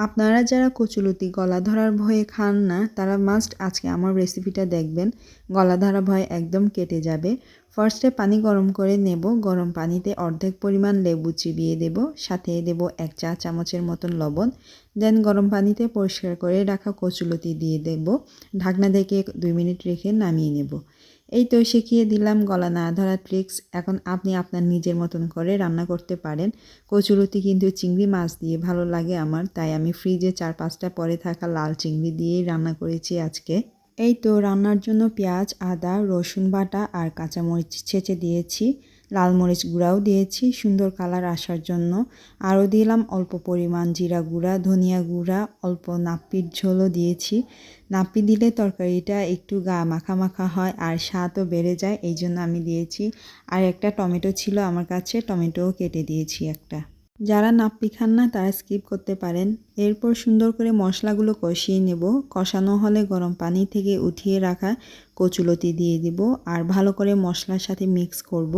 আপনারা যারা কচুলতি গলা ধরার ভয়ে খান না তারা মাস্ট আজকে আমার রেসিপিটা দেখবেন। গলা ধরা ভয় একদম কেটে যাবে। ফার্স্টে পানি গরম করে নেব। গরম পানিতে অর্ধেক পরিমাণ লেবু চিবিয়ে দেব, সাথে দেব 1 চা চামচের মতন লবণ। দেন গরম পানিতে পরিষ্কার করে রাখা কচুলতি দিয়ে দেব। ঢাকনা ঢেকে 2 মিনিট রেখে নামিয়ে নেব। এই তো শিখিয়ে দিলাম গলা না ধরার ট্রিক্স। এখন আপনি আপনার নিজের মতন করে রান্না করতে পারেন। কচুলতি কিন্তু চিংড়ি মাছ দিয়ে ভালো লাগে আমার, তাই আমি ফ্রিজে 4-5টা পরে থাকা লাল চিংড়ি দিয়েই রান্না করেছি আজকে। এই তো রান্নার জন্য পেঁয়াজ, আদা, রসুন বাটা আর কাঁচামরিচ ছেঁচে দিয়েছি। লাল মরিচ গুঁড়াও দিয়েছি সুন্দর কালার আসার জন্য। আরও দিলাম অল্প পরিমাণ জিরা গুঁড়া, ধনিয়া গুঁড়া, অল্প নাপ্পির ঝোলও দিয়েছি। নাপ্পি দিলে তরকারিটা একটু গা মাখা মাখা হয় আর স্বাদও বেড়ে যায়, এই জন্য আমি দিয়েছি। আর একটা টমেটো ছিল আমার কাছে, টমেটোও কেটে দিয়েছি একটা। যারা নাপ্পি খান না তারা স্কিপ করতে পারেন। এরপর সুন্দর করে মশলাগুলো কষিয়ে নেব। কষানো হলে গরম পানি থেকে উঠিয়ে রাখা কচুলতি দিয়ে দিব আর ভালো করে মশলার সাথে মিক্স করব।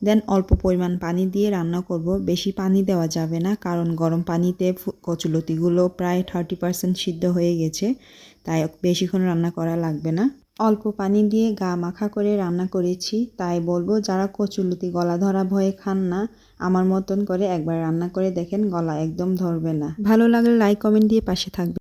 দেন অল্প পরিমাণ পানি দিয়ে রান্না করব। বেশি পানি দেওয়া যাবে না, কারণ গরম পানিতে কচুলতিগুলো প্রায় 30% সিদ্ধ হয়ে গেছে, তাই বেশিক্ষণ রান্না করা লাগবে না। অল্প পানি দিয়ে গা মাখা করে রান্না করেছি, তাই বলবো যারা কচুলতি গলা ধরা ভয়ে খান না আমার মতন করে একবার রান্না করে দেখেন, গলা একদম ধরবে না। ভালো লাগলে লাইক কমেন্ট দিয়ে পাশে থাকবে।